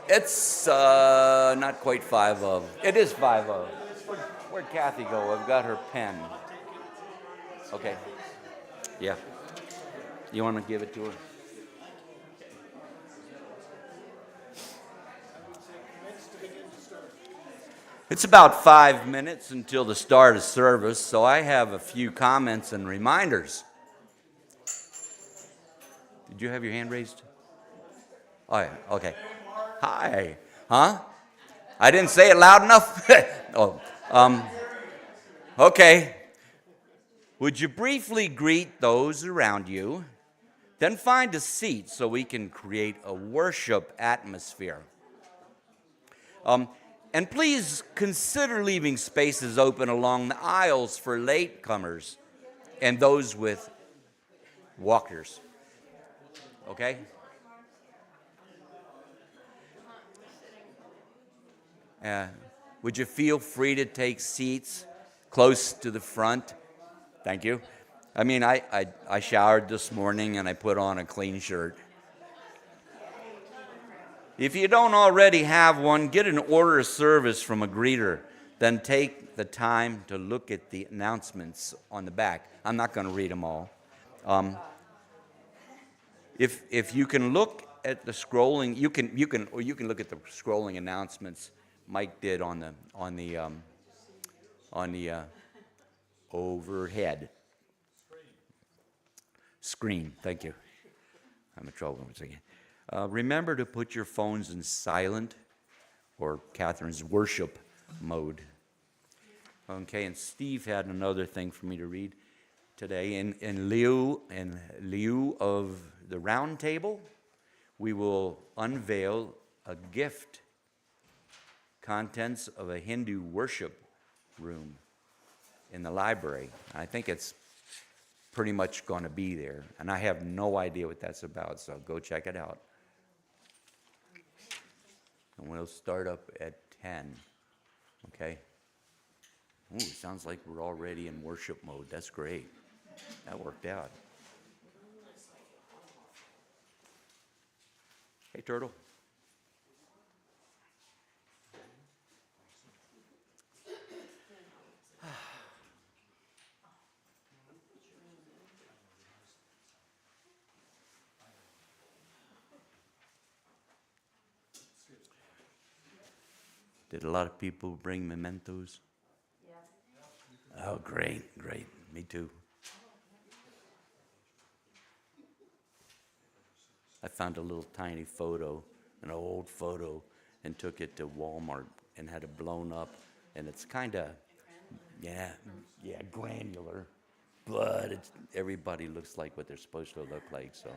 It's not quite 5 of. It is 5 of. Where'd Kathy go? I've got her pen. Okay. Yeah. You want to give it to her? It's about 5 minutes until the start of service, so I have a few comments and reminders. Did you have your hand raised? Oh, yeah. Okay. Hi. Huh? I didn't say it loud enough? Okay. Would you briefly greet those around you? Then find a seat so we can create a worship atmosphere. And please consider leaving spaces open along the aisles for latecomers and those with walkers. Okay? Would you feel free to take seats close to the front? Thank you. I mean, I showered this morning and I put on a clean shirt. If you don't already have one, get an order of service from a greeter. Then take the time to look at the announcements on the back. I'm not going to read them all. If you can look at the scrolling, you can look at the scrolling announcements Mike did on the overhead screen. Thank you. I'm in trouble once again. Remember to put your phones in silent or Catherine's worship mode. Okay, and Steve had another thing for me to read today. In lieu of the round table, we will unveil a gift, contents of a Hindu worship room in the library. I think it's pretty much going to be there, and I have no idea what that's about, so go check it out. And we'll start up at 10, okay? Ooh, sounds like we're already in worship mode. That's great. That worked out. Hey, Turtle. Did a lot of people bring mementos? Yeah. Oh, great. Me too. I found a little tiny photo, an old photo, and took it to Walmart and had it blown up. And it's kind of, granular, but everybody looks like what they're supposed to look like, so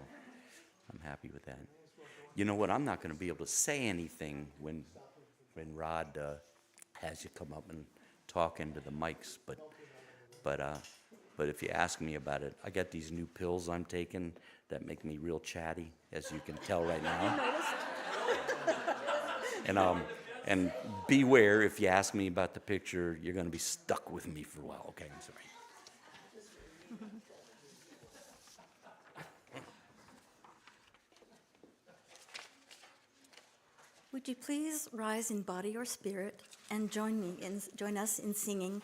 I'm happy with that. You know what? I'm not going to be able to say anything when Rod has you come up and talk into the mics, but if you ask me about it, I got these new pills I'm taking that make me real chatty, as you can tell right now. And beware, if you ask me about the picture, you're going to be stuck with me for a while. Okay, I'm sorry. Would you please rise in body or spirit and join us in singing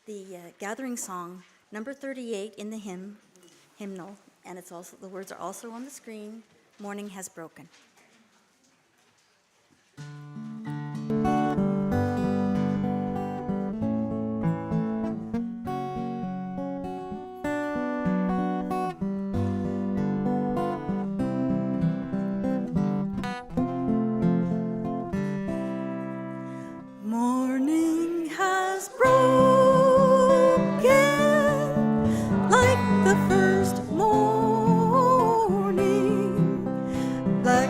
the gathering song number 38 in the hymnal, and the words are also on the screen. Morning has broken. Like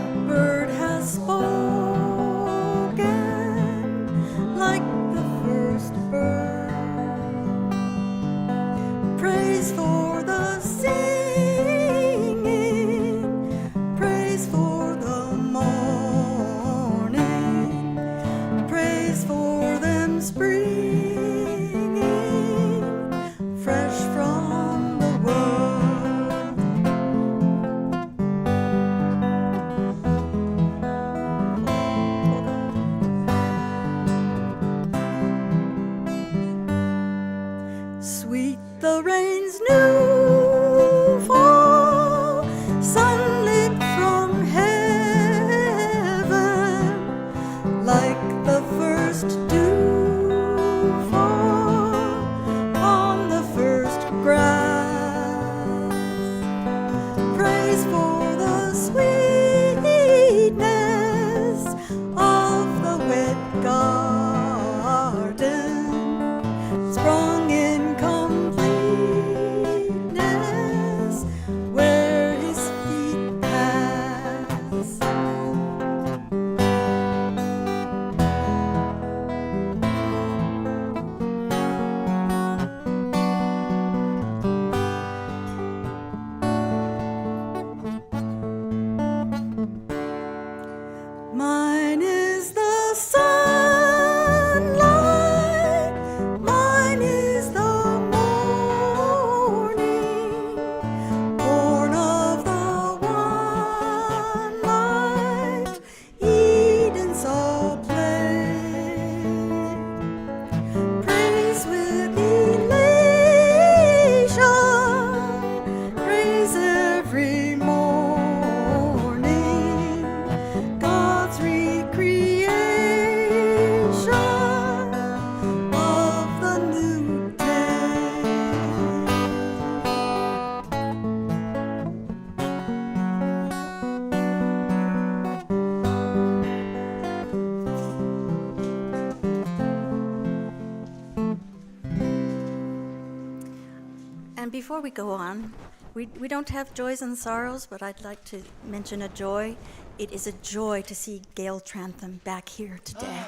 before we go on, we don't have joys and sorrows, but I'd like to mention a joy. It is a joy to see Gail Trantham back here today.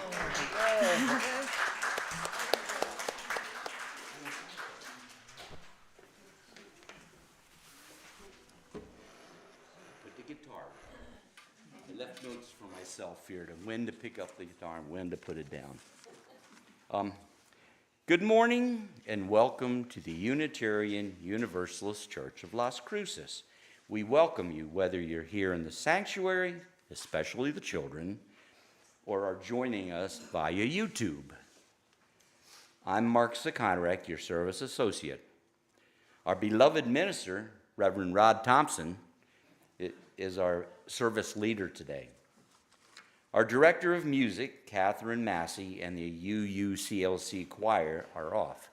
With the guitar. I left notes for myself here to when to pick up the guitar and when to put it down. Good morning and welcome to the Unitarian Universalist Church of Las Cruces. We welcome you whether you're here in the sanctuary, especially the children, or are joining us via YouTube. I'm Mark Sukontarak, your service associate. Our beloved minister, Reverend Rod Thompson, is our service leader today. Our director of music, Catherine Massey, and the UUCLC choir are off.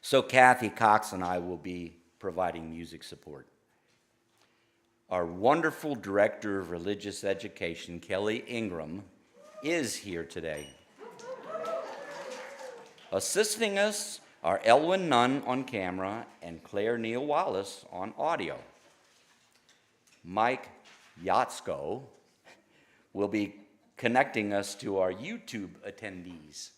So Cathy Cox and I will be providing music support. Our wonderful director of religious education, Kelly Ingram, is here today. Assisting us are Elwin Nunn on camera and Claire Neal Wallace on audio. Mike Yatsko will be connecting us to our YouTube attendees.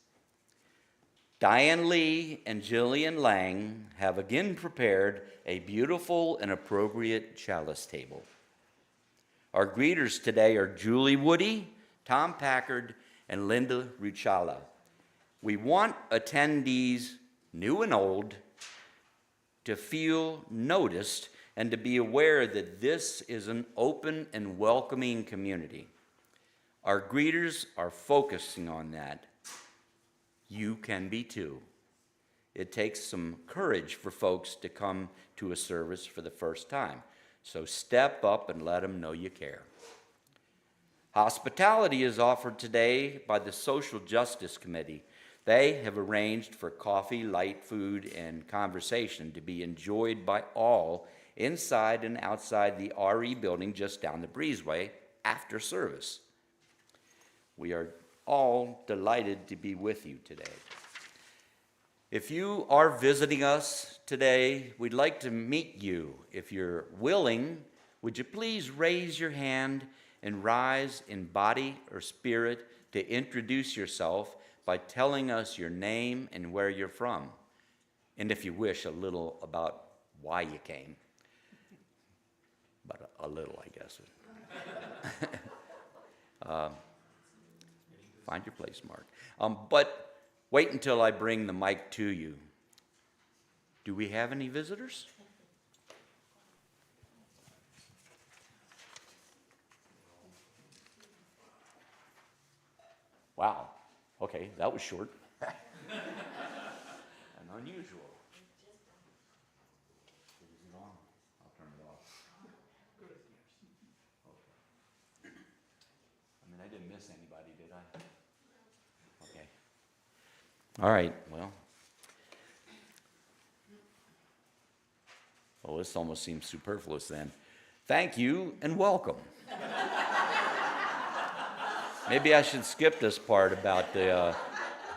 Diane Lee and Jillian Lang have again prepared a beautiful and appropriate chalice table. Our greeters today are Julie Woody, Tom Packard, and Linda Ruchala. We want attendees, new and old, to feel noticed and to be aware that this is an open and welcoming community. Our greeters are focusing on that. You can be too. It takes some courage for folks to come to a service for the first time. So step up and let them know you care. Hospitality is offered today by the Social Justice Committee. They have arranged for coffee, light food, and conversation to be enjoyed by all inside and outside the RE building just down the breezeway after service. We are all delighted to be with you today. If you are visiting us today, we'd like to meet you. If you're willing, would you please raise your hand and rise in body or spirit to introduce yourself by telling us your name and where you're from, and if you wish, a little about why you came. But a little, I guess. Find your place, Mark. But wait until I bring the mic to you. Do we have any visitors? Wow. Okay, that was short. And unusual. Is it on? I'll turn it off. Okay. I mean, I didn't miss anybody, did I? Okay. All right, well. Well, this almost seems superfluous then. Thank you and welcome. Maybe I should skip this part about the,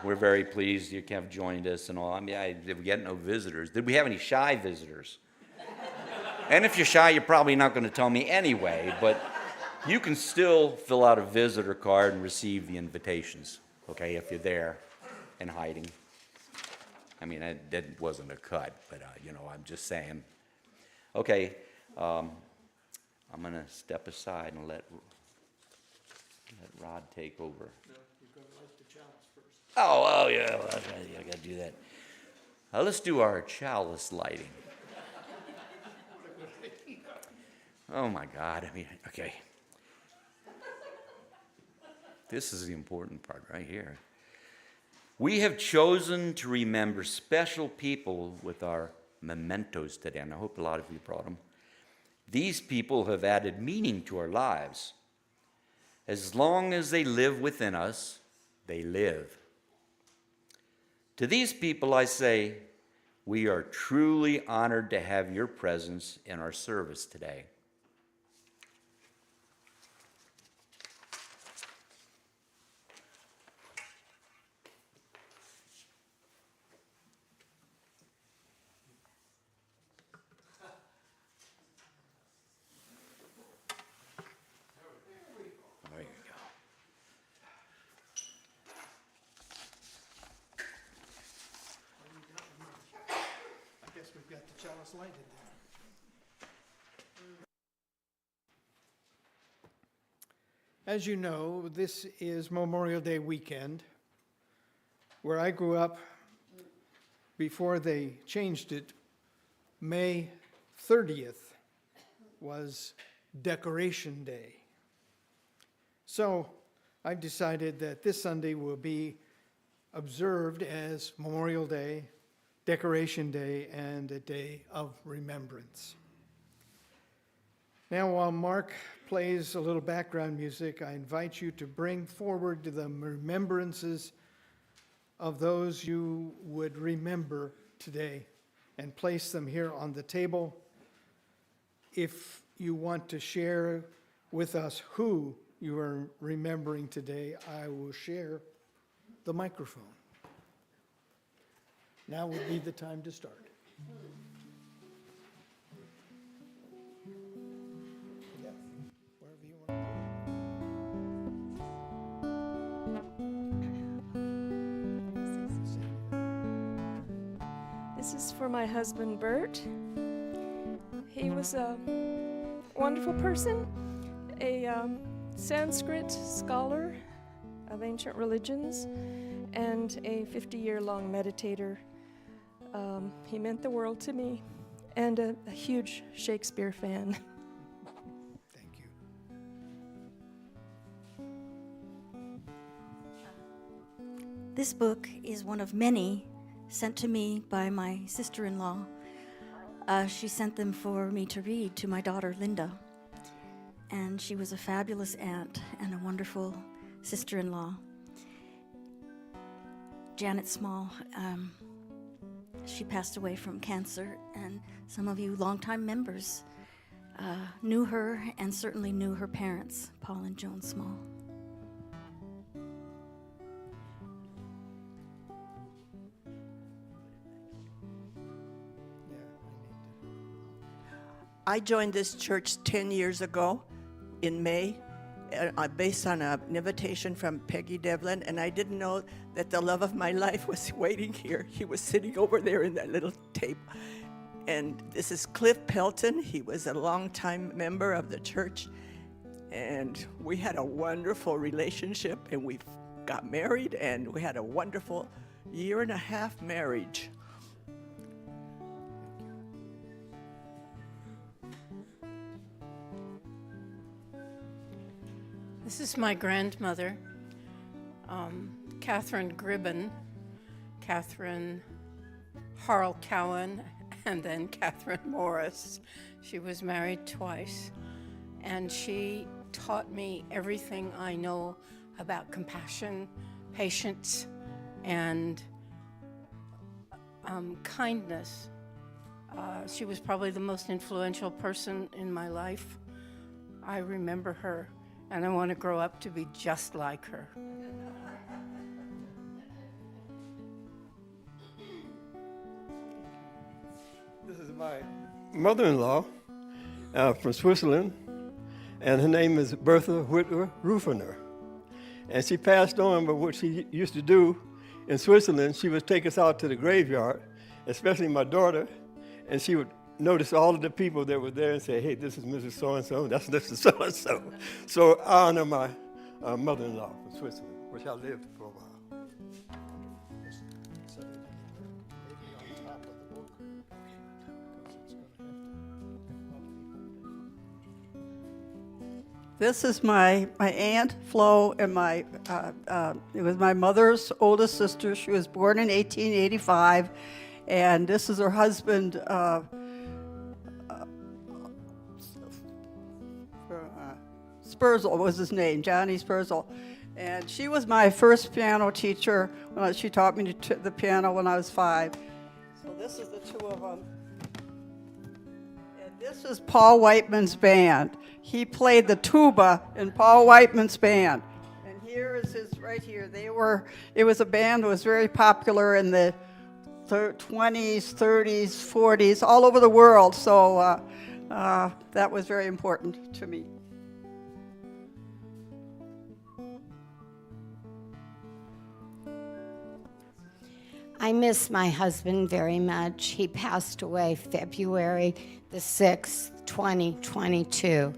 we're very pleased you have joined us and all. I mean, did we get no visitors? Did we have any shy visitors? And if you're shy, you're probably not going to tell me anyway, but you can still fill out a visitor card and receive the invitations, okay, if you're there and hiding. I mean, that wasn't a cut, but, I'm just saying. Okay, I'm going to step aside and let Rod take over. No, you've got to light the chalice first. Oh, yeah, well, that's right. I got to do that. Let's do our chalice lighting. Oh, my God. I mean, okay. This is the important part right here. We have chosen to remember special people with our mementos today, and I hope a lot of you brought them. These people have added meaning to our lives. As long as they live within us, they live. To these people I say, we are truly honored to have your presence in our service today. house lighted then. As you know, this is Memorial Day weekend. Where I grew up, before they changed it, May 30th was Decoration Day. So I've decided that this Sunday will be observed as Memorial Day, Decoration Day, and a day of remembrance. Now, while Mark plays a little background music, I invite you to bring forward the remembrances of those you would remember today and place them here on the table. If you want to share with us who you are remembering today, I will share the microphone. Now would be the time to start. Yeah, wherever you want This is for my husband, Bert. He was a wonderful person, a Sanskrit scholar of ancient religions, and a 50-year-long meditator. He meant the world to me, and a huge Shakespeare fan. Thank you. This book is one of many sent to me by my sister-in-law. She sent them for me to read to my daughter, Linda. And she was a fabulous aunt and a wonderful sister-in-law. Janet Small, she passed away from cancer, and some of you longtime members knew her and certainly knew her parents, Paul and Joan Small. I joined this church 10 years ago in May, based on an invitation from Peggy Devlin, and I didn't know that the love of my life was waiting here. He was sitting over there in that little table. And this is Cliff Pelton. He was a longtime member of the church, and we had a wonderful relationship, and we got married, and we had a wonderful 1.5 year marriage. This is my grandmother, Catherine Gribben, Catherine Harl Cowan, and then Catherine Morris. She was married twice, and she taught me everything I know about compassion, patience, and kindness. She was probably the most influential person in my life. I remember her, and I want to grow up to be just like her. This is my mother-in-law from Switzerland, and her name is Bertha Whitwer Rufener. And she passed on, but what she used to do in Switzerland, she would take us out to the graveyard, especially my daughter, and she would notice all of the people that were there and say, hey, this is Mrs. So-and-so, that's Mrs. So-and-so. So I honor my mother-in-law from Switzerland, which I lived for a while. Set it maybe on top of the book, because it's going to have to. This is my Aunt Flo, and it was my mother's oldest sister. She was born in 1885, and this is her husband, Spurzl was his name, Johnny Spurzl. And she was my first piano teacher. She taught me the piano when I was 5. So this is the two of them. And this is Paul Whiteman's band. He played the tuba in Paul Whiteman's band. And here is his, right here. It was a band that was very popular in the 20s, 30s, 40s, all over the world. So that was very important to me. I miss my husband very much. He passed away February the 6th, 2022.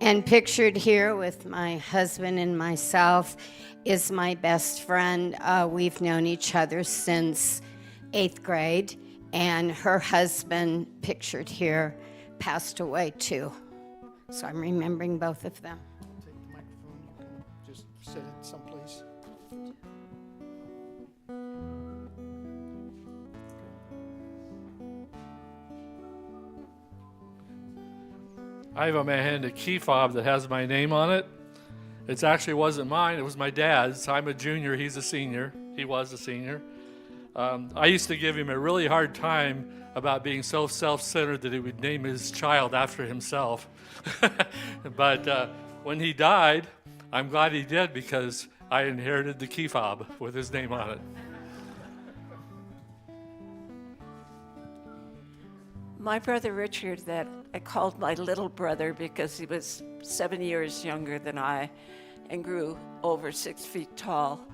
And pictured here with my husband and myself is my best friend. We've known each other since 8th grade, and her husband, pictured here, passed away too. So I'm remembering both of them. Take the microphone, you can just set it someplace. I have on my hand a key fob that has my name on it. It actually wasn't mine, it was my dad's. I'm a junior, he's a senior. He was a senior. I used to give him a really hard time about being so self-centered that he would name his child after himself. But when he died, I'm glad he did, because I inherited the key fob with his name on it. My brother Richard, that I called my little brother because he was 7 years younger than I and grew over 6 feet tall,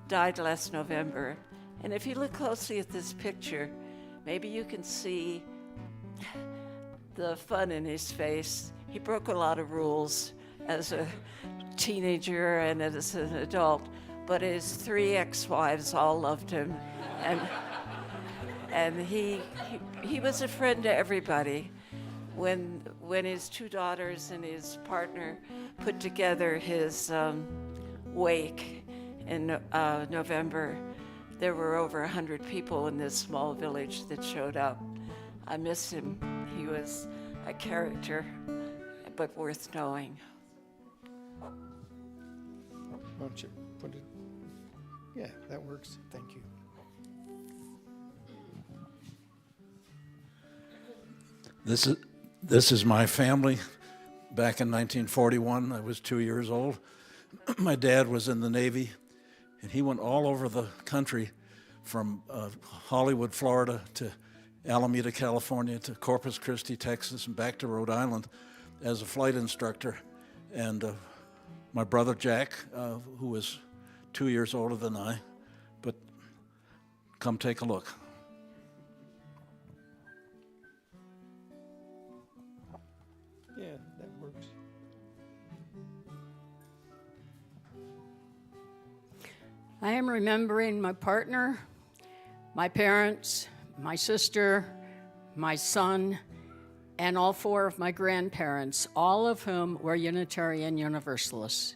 died last November. And if you look closely at this picture, maybe you can see the fun in his face. He broke a lot of rules as a teenager and as an adult, but his 3 ex-wives all loved him. And he was a friend to everybody. When his 2 daughters and his partner put together his wake in November, there were over 100 people in this small village that showed up. I miss him. He was a character, but worth knowing. Why don't you put it, yeah, that works, thank you. This is my family. Back in 1941, I was 2 years old. My dad was in the Navy, and he went all over the country, from Hollywood, Florida, to Alameda, California, to Corpus Christi, Texas, and back to Rhode Island as a flight instructor. And my brother Jack, who was 2 years older than I, but come take a look. Yeah, that works. I am remembering my partner, my parents, my sister, my son, and all 4 of my grandparents, all of whom were Unitarian Universalists.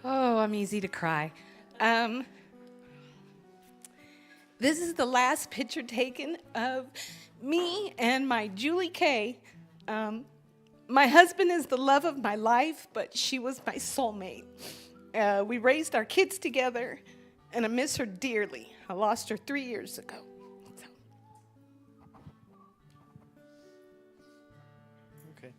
Oh, I'm easy to cry. This is the last picture taken of me and my Julie Kay. My husband is the love of my life, but she was my soulmate. We raised our kids together, and I miss her dearly. I lost her 3 years ago. Okay.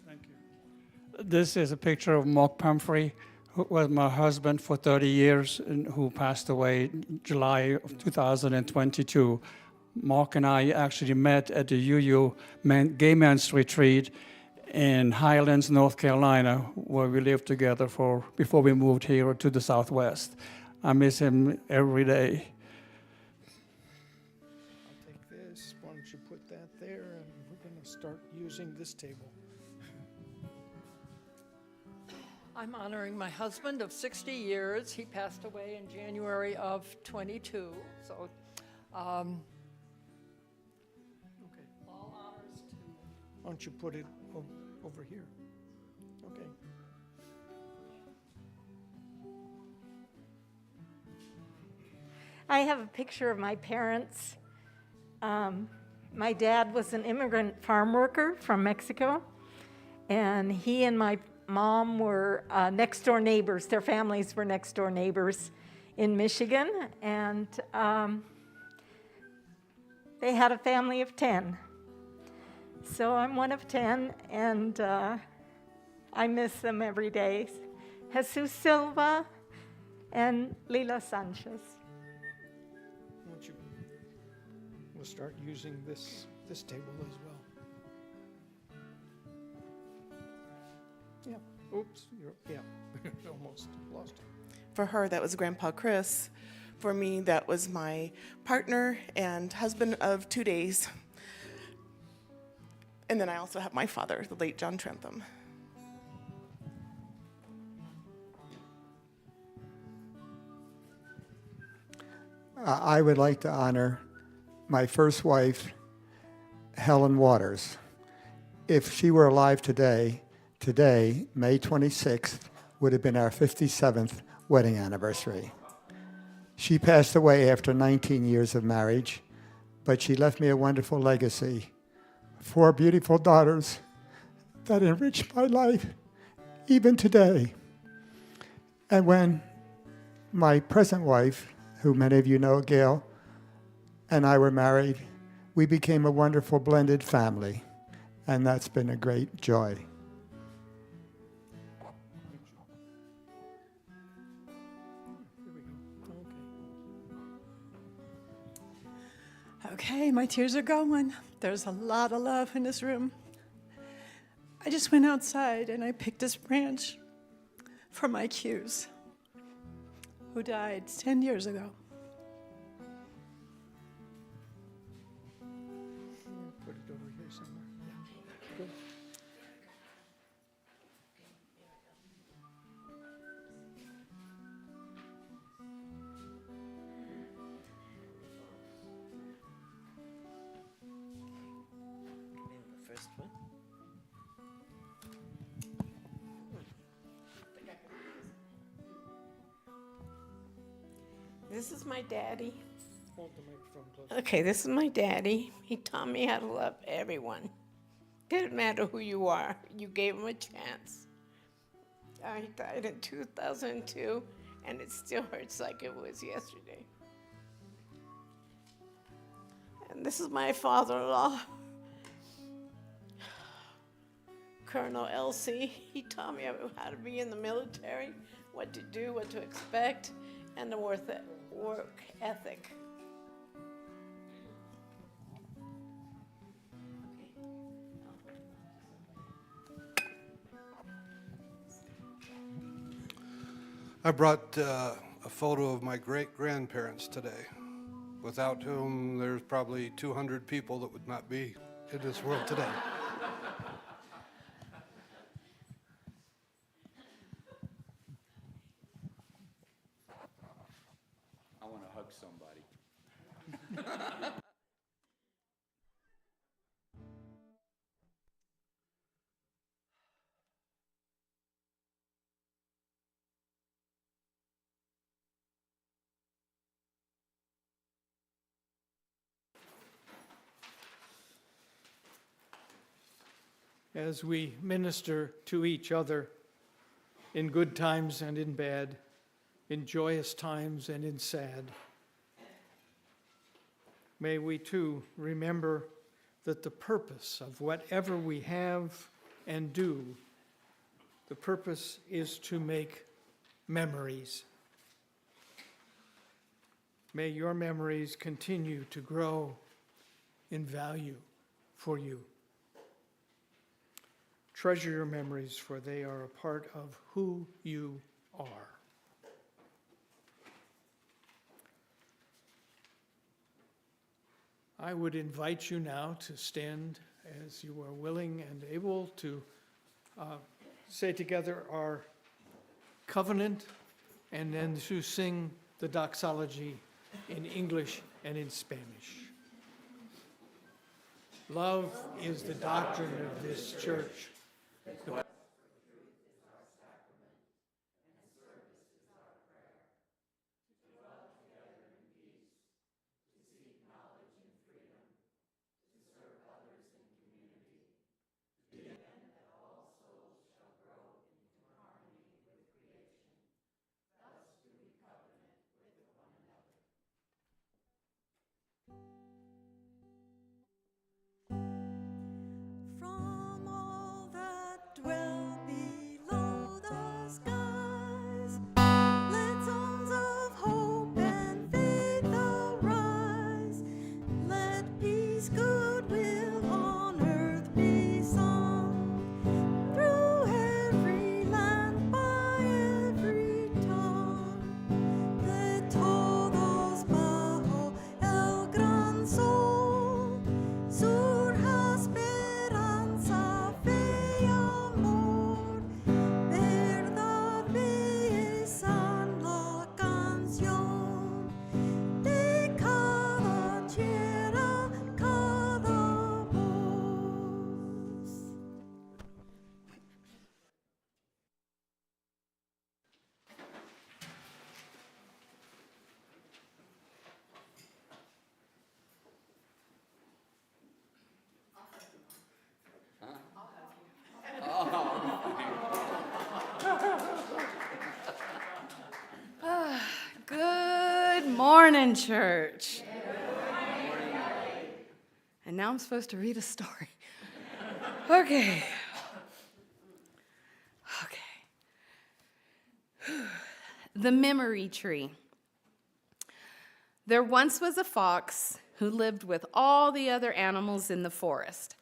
Thank you. This is a picture of Mark Pumphrey, who was my husband for 30 years and who passed away in July of 2022. Mark and I actually met at the UU Gay Men's Retreat in Highlands, North Carolina, where we lived together before we moved here to the Southwest. I miss him every day. I'll take this, why don't you put that there, and we're gonna start using this table. I'm honoring my husband of 60 years. He passed away in January of 22. So, Okay. all honors to. Why don't you put it over here? Okay. I have a picture of my parents. My dad was an immigrant farm worker from Mexico, and he and my mom were next door neighbors. Their families were next door neighbors in Michigan, and they had a family of 10. So I'm one of 10, and I miss them every day. Jesus Silva and Lila Sanchez. Why don't you, we'll start using this table as well. Yeah. Oops, yeah, almost lost it. For her, that was Grandpa Chris. For me, that was my partner and husband of 2 days. And then I also have my father, the late John Trentham. I would like to honor my first wife, Helen Waters. If she were alive today, May 26th, would have been our 57th wedding anniversary. She passed away after 19 years of marriage, but she left me a wonderful legacy. 4 beautiful daughters that enriched my life, even today. And when my present wife, who many of you know, Gail, and I were married, we became a wonderful blended family, and that's been a great joy. Okay, my tears are going. There's a lot of love in this room. I just went outside and I picked this branch for my Q's, who died 10 years ago. Put it over here somewhere. Yeah. Good. First one. This is my daddy. Hold the microphone close. Okay, this is my daddy. He taught me how to love everyone. Didn't matter who you are, you gave him a chance. He died in 2002, and it still hurts like it was yesterday. And this is my father-in-law, Colonel Elsie. He taught me how to be in the military, what to do, what to expect, and the work ethic. I brought a photo of my great-grandparents today, without whom there's probably 200 people that would not be in this world today. I want to hug somebody. As we minister to each other in good times and in bad, in joyous times and in sad, may we too remember that the purpose of whatever we have and do, the purpose is to make memories. May your memories continue to grow in value for you. Treasure your memories, for they are a part of who you are. I would invite you now to stand as you are willing and able to say together our covenant and then to sing the doxology in English and in Spanish. Love is the doctrine of this church. From all that dwell morning, church. And now I'm supposed to read a story. Okay. The memory tree. There once was a fox who lived with all the other animals in the forest.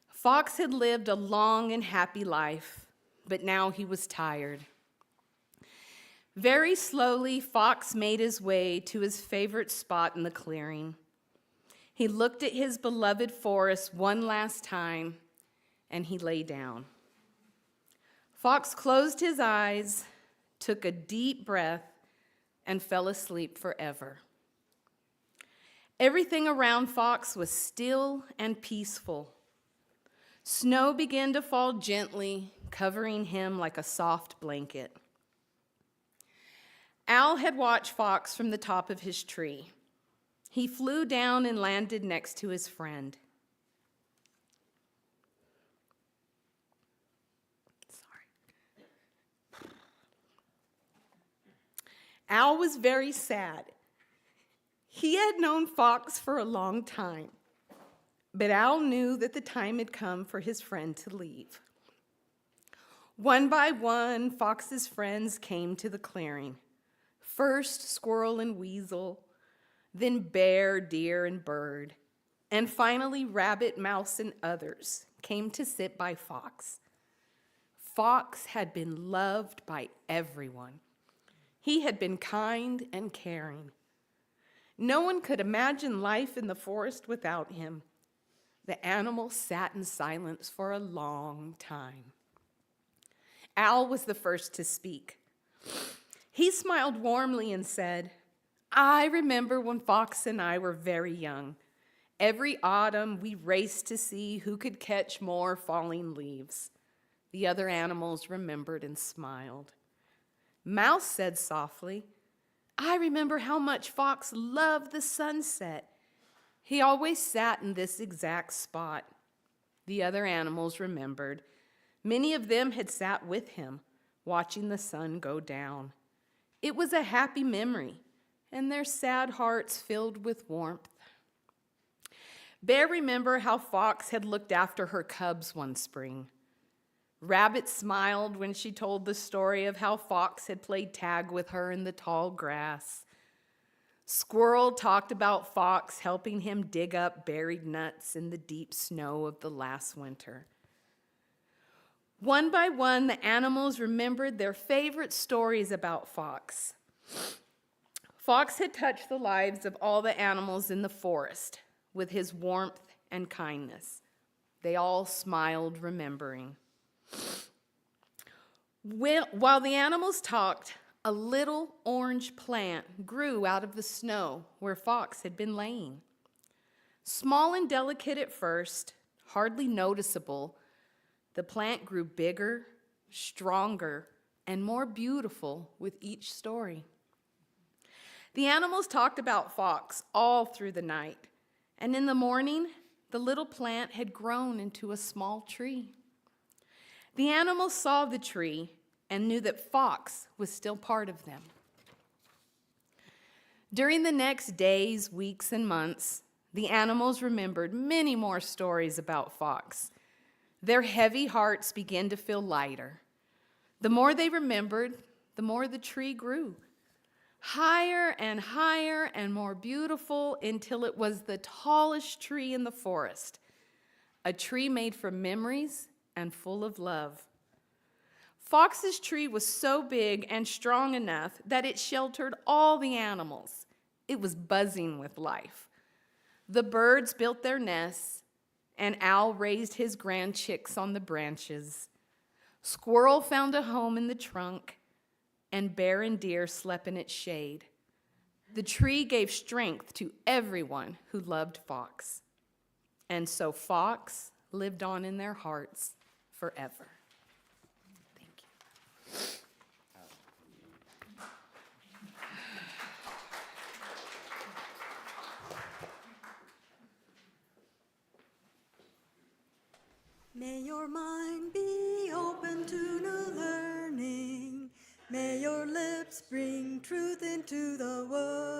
Fox had lived a long and happy life, but now he was tired. Very slowly, Fox made his way to his favorite spot in the clearing. He looked at his beloved forest one last time, and he lay down. Fox closed his eyes, took a deep breath, and fell asleep forever. Everything around Fox was still and peaceful. Snow began to fall gently, covering him like a soft blanket. Owl had watched Fox from the top of his tree. He flew down and landed next to his friend. Owl was very sad. He had known Fox for a long time, but Owl knew that the time had come for his friend to leave. One by one, Fox's friends came to the clearing. First, squirrel and weasel, then bear, deer, and bird, and finally rabbit, mouse, and others came to sit by Fox. Fox had been loved by everyone. He had been kind and caring. No one could imagine life in the forest without him. The animals sat in silence for a long time. Owl was the first to speak. He smiled warmly and said, "I remember when Fox and I were very young. Every autumn we raced to see who could catch more falling leaves." The other animals remembered and smiled. Mouse said softly, "I remember how much Fox loved the sunset. He always sat in this exact spot." The other animals remembered. Many of them had sat with him, watching the sun go down. It was a happy memory, and their sad hearts filled with warmth. Bear remembered how Fox had looked after her cubs one spring. Rabbit smiled when she told the story of how Fox had played tag with her in the tall grass. Squirrel talked about Fox helping him dig up buried nuts in the deep snow of the last winter. One by one, the animals remembered their favorite stories about Fox. Fox had touched the lives of all the animals in the forest with his warmth and kindness. They all smiled, remembering. While the animals talked, a little orange plant grew out of the snow where Fox had been laying. Small and delicate at first, hardly noticeable, the plant grew bigger, stronger, and more beautiful with each story. The animals talked about Fox all through the night, and in the morning, the little plant had grown into a small tree. The animals saw the tree and knew that Fox was still part of them. During the next days, weeks, and months, the animals remembered many more stories about Fox. Their heavy hearts began to feel lighter. The more they remembered, the more the tree grew. Higher and more beautiful until it was the tallest tree in the forest, a tree made from memories and full of love. Fox's tree was so big and strong enough that it sheltered all the animals. It was buzzing with life. The birds built their nests, and Owl raised his grand chicks on the branches. Squirrel found a home in the trunk, and bear and deer slept in its shade. The tree gave strength to everyone who loved Fox. And so Fox lived on in their hearts forever. Thank you. May your mind be open to new learning. May your lips bring truth into the world.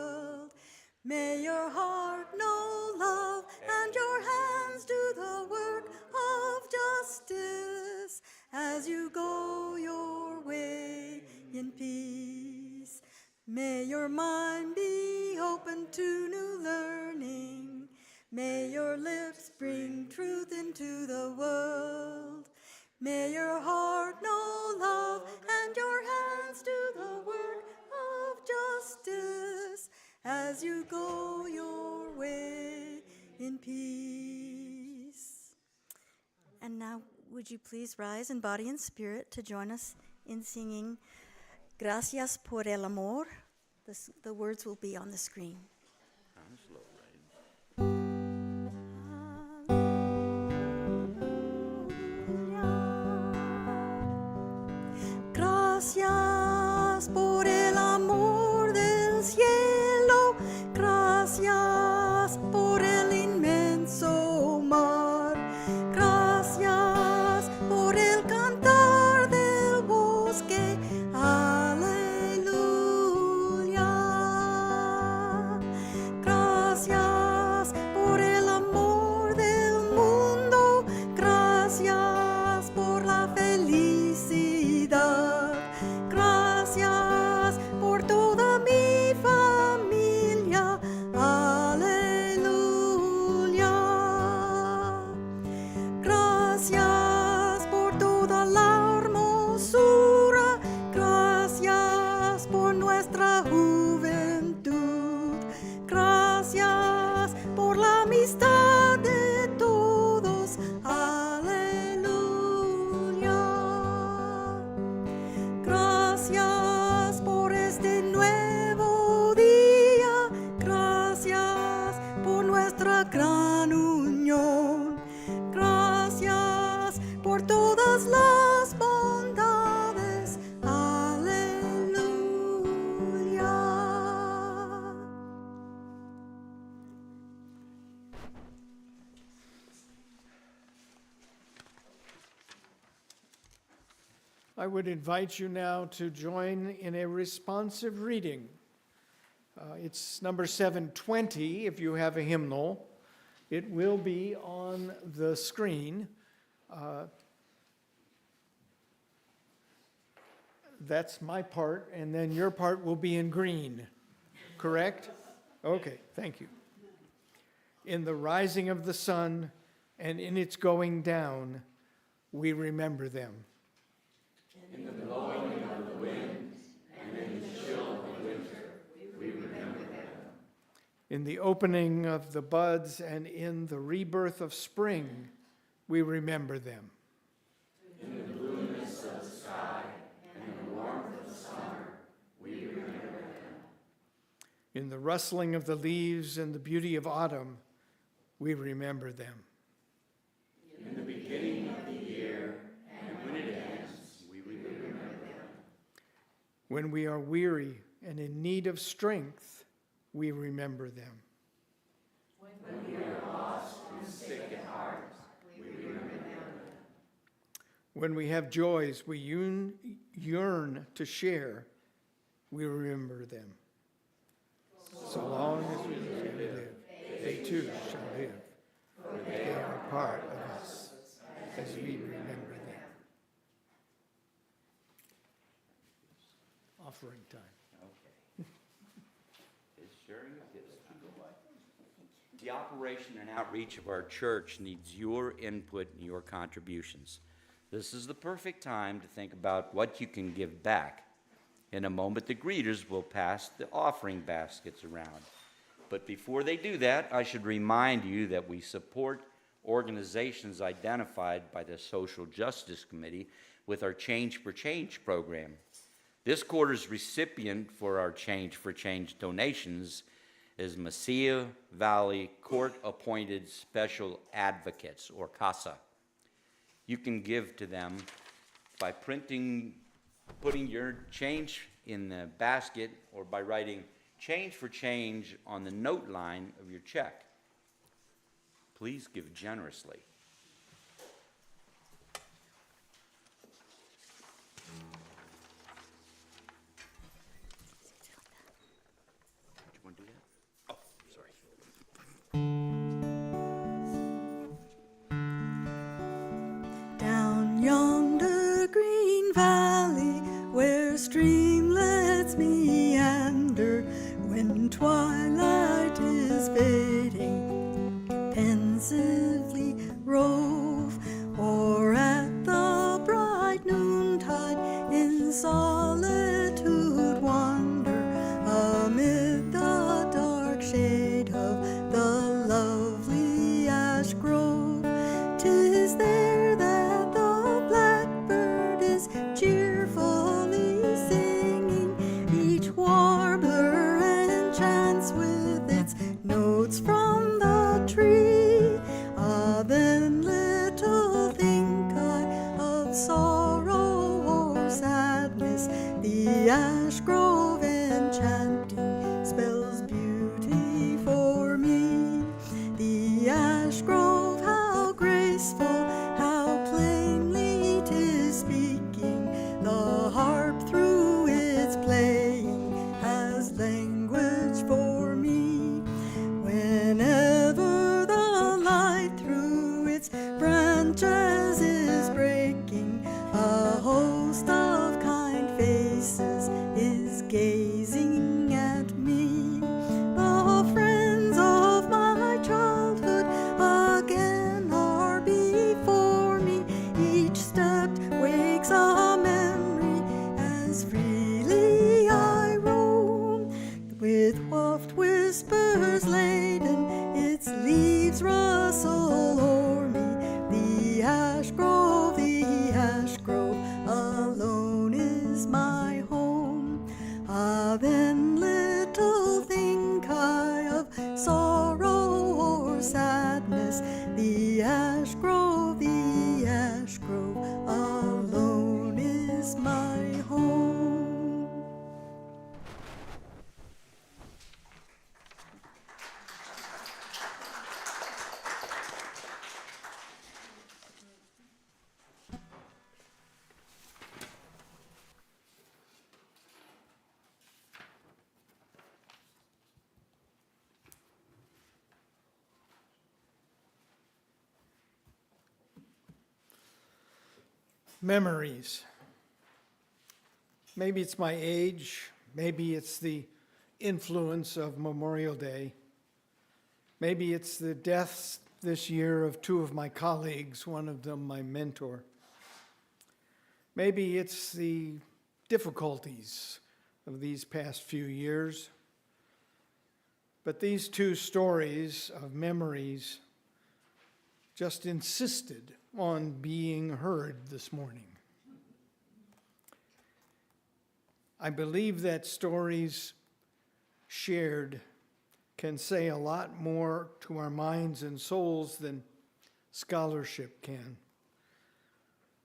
in peace. May your mind be open to new learning. May your lips bring truth into the world. May your heart know love and your hands do the work of justice as you go your way in peace. And now, would you please rise in body and spirit to join us in singing Gracias por el amor. The words will be on the screen. Gracias por el amor del cielo, gracias por el inmenso mar, gracias por el cantar del bosque, aleluya. Gracias por el amor del mundo, gracias por la felicidad. Gracias por toda mi familia, aleluya. Gracias por toda la hermosura, gracias por nuestra juventud, gracias por la amistad de todos, aleluya. Gracias por este nuevo día, gracias por nuestra gran unión, gracias por todas las bondades, aleluya. I would invite you now to join in a responsive reading. It's number 720 if you have a hymnal. It will be on the screen. That's my part, and then your part will be in green, correct? Okay, thank you. In the rising of the sun and in its going down, we remember them. In the blowing of the wind and in the chill of winter, we remember them. In the opening of the buds and in the rebirth of spring, we remember them. In the blueness of the sky and the warmth of summer, we remember them. In the rustling of the leaves and the beauty of autumn, we remember them. In the beginning of the year and when it ends, we remember them. When we are weary and in need of strength, we remember them. When we are lost and sick at heart, we remember them. When we have joys we yearn to share, we remember them. So long as we live, they too shall live, for they are part of us as we remember them. Offering time. Okay. It's sharing of gifts. The operation and outreach of our church needs your input and your contributions. This is the perfect time to think about what you can give back. In a moment, the greeters will pass the offering baskets around. But before they do that, I should remind you that we support organizations identified by the Social Justice Committee with our Change for Change program. This quarter's recipient for our Change for Change donations is Mesilla Valley Court-Appointed Special Advocates, or CASA. You can give to them by putting your change in the basket or by writing Change for Change on the note line of your check. Please give generously. Did you want to do that? Oh, sorry. Down yonder green valley where streams streamlets meander when twilight is fading, pensively rove, or at the bright noontide in solitude wander amid the dark shade of the lovely ash grove. 'Tis there that the blackbird is cheerfully singing, each warbler enchants with its notes from the tree. Ah, then little think I of sorrow or sadness, the ash grove enchanting spells beauty for me. The ash grove, how graceful, how plainly 'tis speaking, the harp through its playing has language for me. Whenever the light through its branches is breaking, a host of kind faces is gazing at me. The friends of my childhood again are before me. Each step wakes a memory as freely I roam. With waft whispers laden, its leaves rustle o'er me. The ash grove alone is my home. Ah, then little think I of sorrow or sadness, the ash grove alone is my home. Memories. Maybe it's my age, maybe it's the influence of Memorial Day, maybe it's the deaths this year of two of my colleagues, one of them my mentor. Maybe it's the difficulties of these past few years. But these two stories of memories just insisted on being heard this morning. I believe that stories shared can say a lot more to our minds and souls than scholarship can.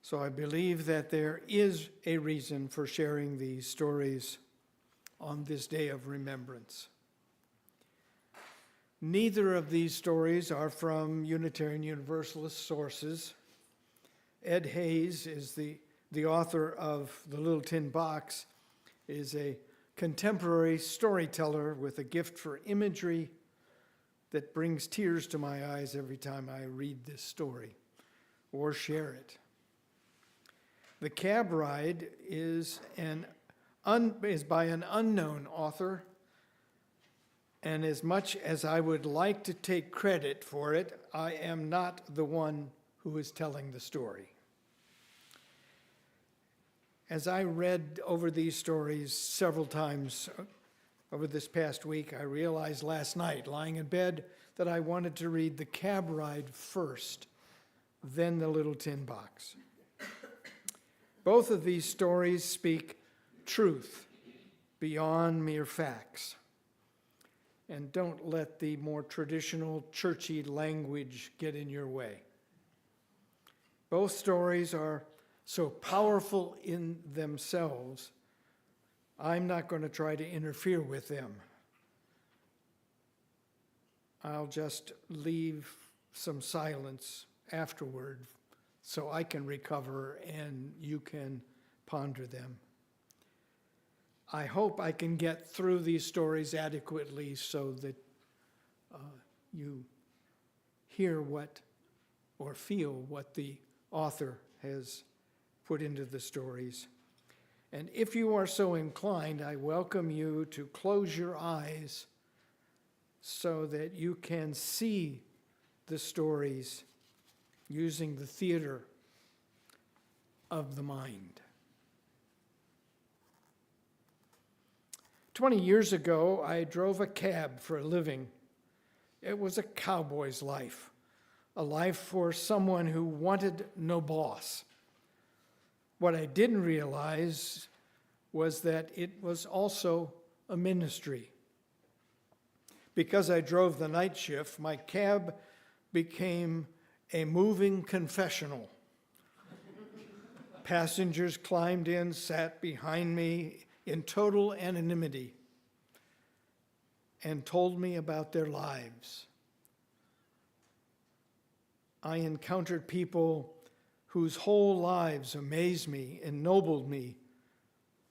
So I believe that there is a reason for sharing these stories on this day of remembrance. Neither of these stories are from Unitarian Universalist sources. Ed Hayes is the author of The Little Tin Box, is a contemporary storyteller with a gift for imagery that brings tears to my eyes every time I read this story or share it. The Cab Ride is by an unknown author, and as much as I would like to take credit for it, I am not the one who is telling the story. As I read over these stories several times over this past week, I realized last night, lying in bed, that I wanted to read The Cab Ride first, then The Little Tin Box. Both of these stories speak truth beyond mere facts. And don't let the more traditional churchy language get in your way. Both stories are so powerful in themselves, I'm not going to try to interfere with them. I'll just leave some silence afterward so I can recover and you can ponder them. I hope I can get through these stories adequately so that you hear what or feel what the author has put into the stories. And if you are so inclined, I welcome you to close your eyes so that you can see the stories using the theater of the mind. 20 years ago, I drove a cab for a living. It was a cowboy's life, a life for someone who wanted no boss. What I didn't realize was that it was also a ministry. Because I drove the night shift, my cab became a moving confessional. Passengers climbed in, sat behind me in total anonymity, and told me about their lives. I encountered people whose whole lives amazed me, ennobled me,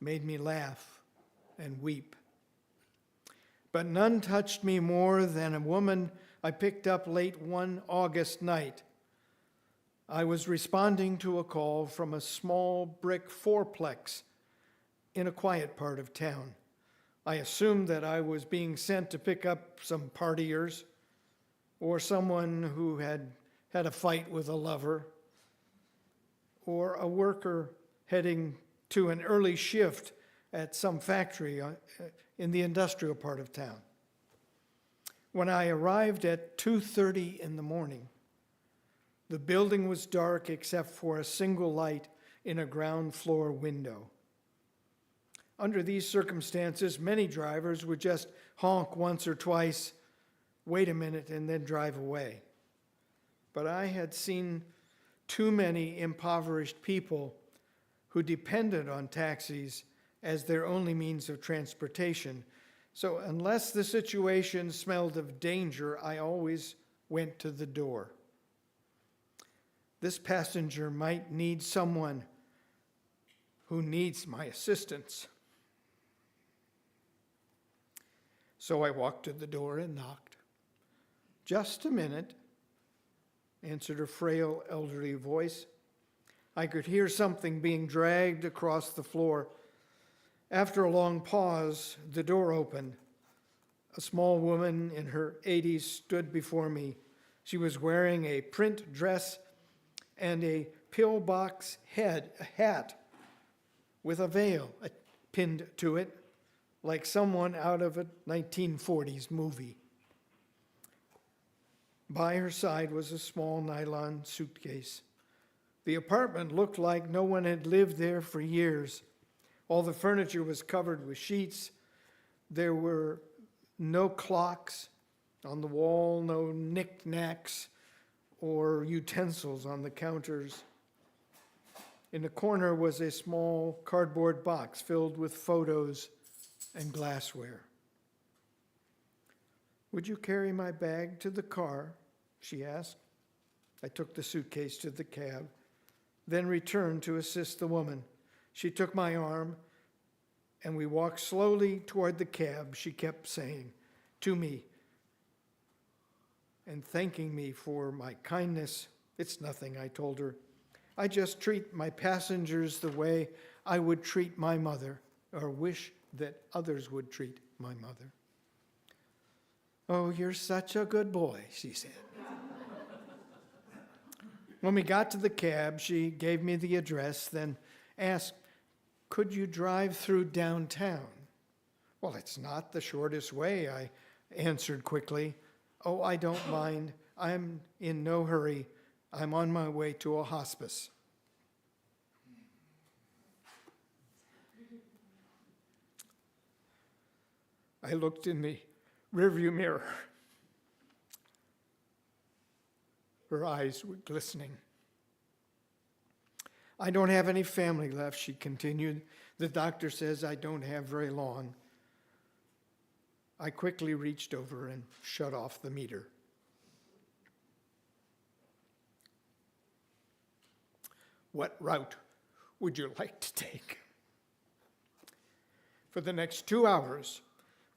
made me laugh and weep. But none touched me more than a woman I picked up late one August night. I was responding to a call from a small brick fourplex in a quiet part of town. I assumed that I was being sent to pick up some partiers or someone who had had a fight with a lover or a worker heading to an early shift at some factory in the industrial part of town. When I arrived at 2:30 in the morning, the building was dark except for a single light in a ground floor window. Under these circumstances, many drivers would just honk once or twice, wait a minute, and then drive away. But I had seen too many impoverished people who depended on taxis as their only means of transportation. So unless the situation smelled of danger, I always went to the door. This passenger might need someone who needs my assistance. So I walked to the door and knocked. "Just a minute," answered a frail, elderly voice. I could hear something being dragged across the floor. After a long pause, the door opened. A small woman in her 80s stood before me. She was wearing a print dress and a pillbox hat with a veil pinned to it, like someone out of a 1940s movie. By her side was a small nylon suitcase. The apartment looked like no one had lived there for years. All the furniture was covered with sheets. There were no clocks on the wall, no knickknacks or utensils on the counters. In the corner was a small cardboard box filled with photos and glassware. "Would you carry my bag to the car?" she asked. I took the suitcase to the cab, then returned to assist the woman. She took my arm, and we walked slowly toward the cab. She kept saying to me and thanking me for my kindness. "It's nothing," I told her. "I just treat my passengers the way I would treat my mother, or wish that others would treat my mother." "Oh, you're such a good boy," she said. When we got to the cab, she gave me the address, then asked, "Could you drive through downtown?" "Well, it's not the shortest way," I answered quickly. "Oh, I don't mind. I'm in no hurry. I'm on my way to a hospice." I looked in the rearview mirror. Her eyes were glistening. "I don't have any family left," she continued. "The doctor says I don't have very long." I quickly reached over and shut off the meter. "What route would you like to take?" For the next 2 hours,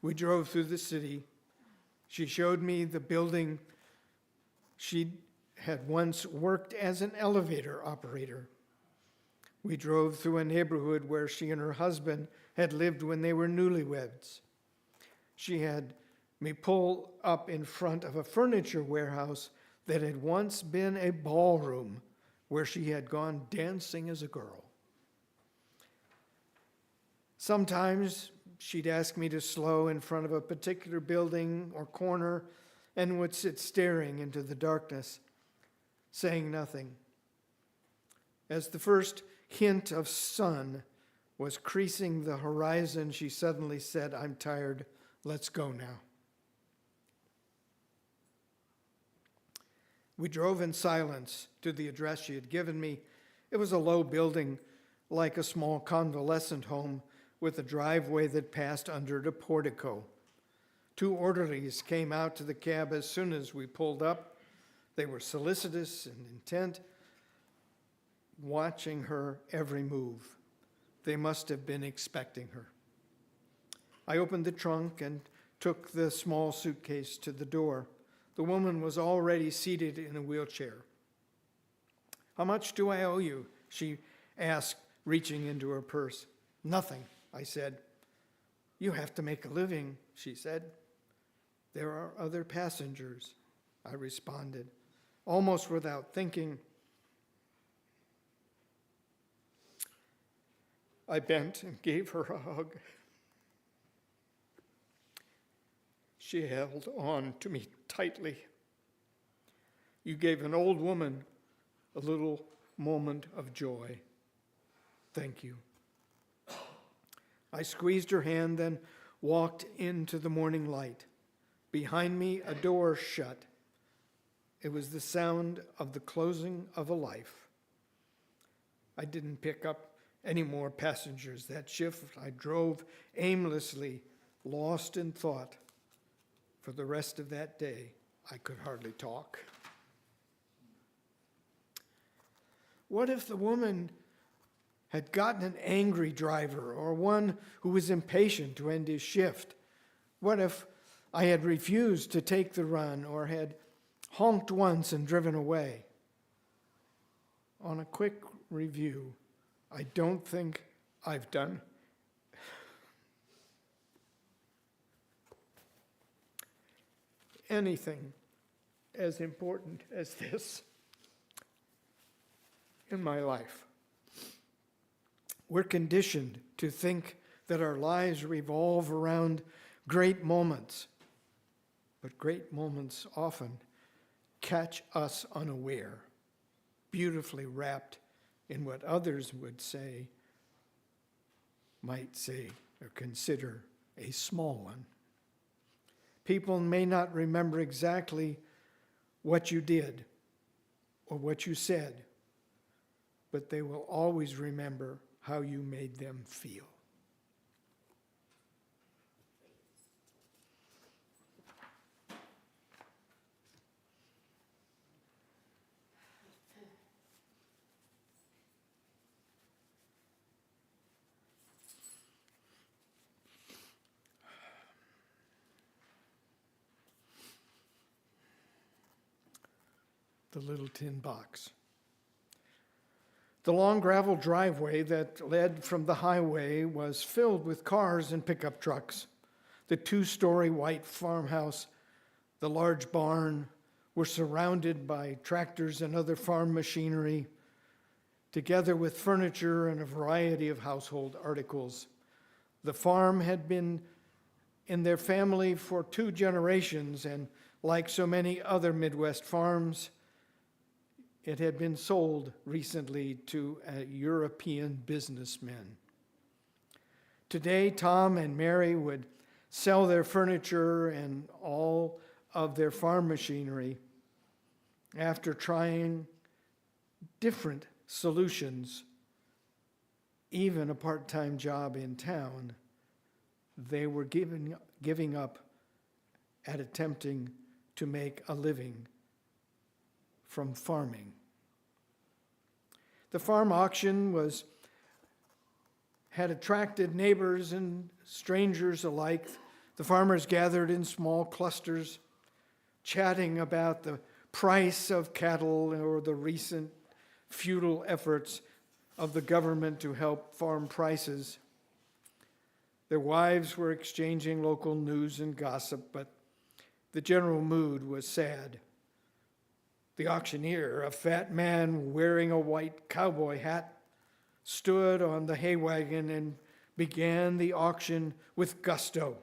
we drove through the city. She showed me the building she had once worked as an elevator operator. We drove through a neighborhood where she and her husband had lived when they were newlyweds. She had me pull up in front of a furniture warehouse that had once been a ballroom where she had gone dancing as a girl. Sometimes she'd ask me to slow in front of a particular building or corner and would sit staring into the darkness, saying nothing. As the first hint of sun was creasing the horizon, she suddenly said, "I'm tired, let's go now." We drove in silence to the address she had given me. It was a low building, like a small convalescent home, with a driveway that passed under the portico. 2 orderlies came out to the cab as soon as we pulled up. They were solicitous and intent, watching her every move. They must have been expecting her. I opened the trunk and took the small suitcase to the door. The woman was already seated in a wheelchair. "How much do I owe you?" she asked, reaching into her purse. "Nothing," I said. "You have to make a living," she said. "There are other passengers," I responded, almost without thinking. I bent and gave her a hug. She held on to me tightly. "You gave an old woman a little moment of joy. Thank you." I squeezed her hand, then walked into the morning light. Behind me, a door shut. It was the sound of the closing of a life. I didn't pick up any more passengers that shift. I drove aimlessly, lost in thought. For the rest of that day, I could hardly talk. What if the woman had gotten an angry driver or one who was impatient to end his shift? What if I had refused to take the run or had honked once and driven away? On a quick review, I don't think I've done anything as important as this in my life. We're conditioned to think that our lives revolve around great moments, but great moments often catch us unaware, beautifully wrapped in what others might say or consider a small one. People may not remember exactly what you did or what you said, but they will always remember how you made them feel. The little tin box. The long gravel driveway that led from the highway was filled with cars and pickup trucks. The 2-story white farmhouse, the large barn, were surrounded by tractors and other farm machinery, together with furniture and a variety of household articles. The farm had been in their family for 2 generations, and like so many other Midwest farms, it had been sold recently to a European businessman. Today, Tom and Mary would sell their furniture and all of their farm machinery. After trying different solutions, even a part-time job in town, they were giving up at attempting to make a living from farming. The farm auction had attracted neighbors and strangers alike. The farmers gathered in small clusters, chatting about the price of cattle or the recent futile efforts of the government to help farm prices. Their wives were exchanging local news and gossip, but the general mood was sad. The auctioneer, a fat man wearing a white cowboy hat, stood on the hay wagon and began the auction with gusto.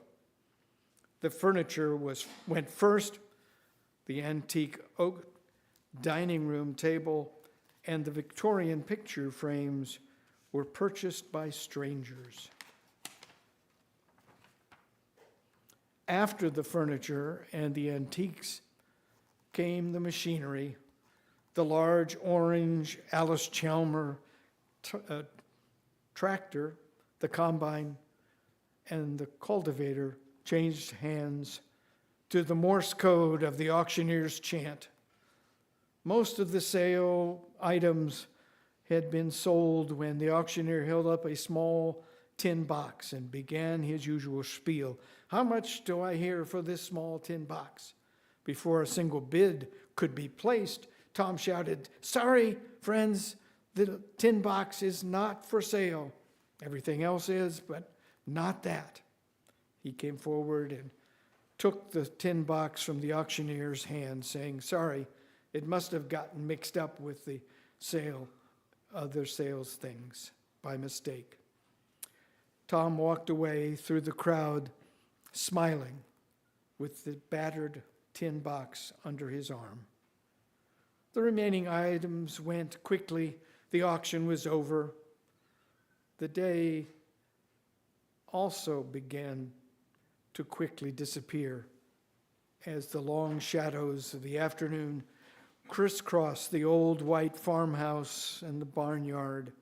The furniture went first. The antique oak dining room table and the Victorian picture frames were purchased by strangers. After the furniture and the antiques came the machinery. The large orange Alice Chalmer tractor, the combine, and the cultivator changed hands to the Morse code of the auctioneer's chant. Most of the sale items had been sold when the auctioneer held up a small tin box and began his usual spiel. How much do I hear for this small tin box? Before a single bid could be placed, Tom shouted, "Sorry, friends, the tin box is not for sale. Everything else is, but not that." He came forward and took the tin box from the auctioneer's hand, saying, "Sorry, it must have gotten mixed up with the other sales things by mistake." Tom walked away through the crowd, smiling, with the battered tin box under his arm. The remaining items went quickly. The auction was over. The day also began to quickly disappear as the long shadows of the afternoon crisscrossed the old white farmhouse and the barnyard.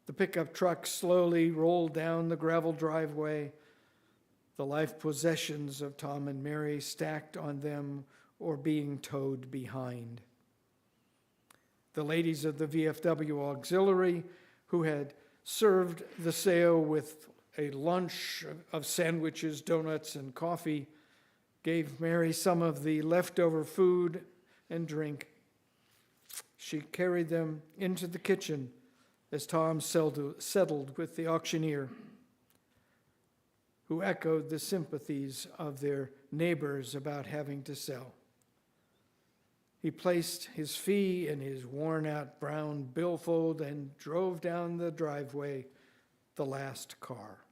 The pickup truck slowly rolled down the gravel driveway. The life possessions of Tom and Mary stacked on them or being towed behind. The ladies of the VFW Auxiliary, who had served the sale with a lunch of sandwiches, donuts, and coffee, gave Mary some of the leftover food and drink. She carried them into the kitchen as Tom settled with the auctioneer, who echoed the sympathies of their neighbors about having to sell. He placed his fee in his worn-out brown billfold and drove down the driveway, the last car.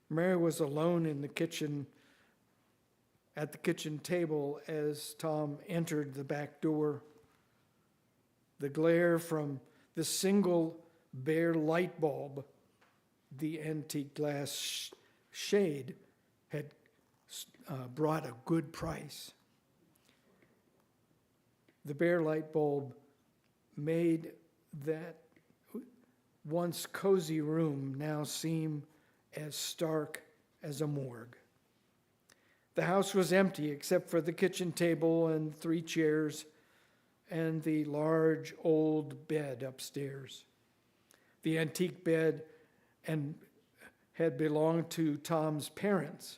Mary was alone in the kitchen, at the kitchen table as Tom entered the back door. The glare from the single bare light bulb, the antique glass shade, had brought a good price. The bare light bulb made that once cozy room now seem as stark as a morgue. The house was empty except for the kitchen table and 3 chairs and the large old bed upstairs. The antique bed had belonged to Tom's parents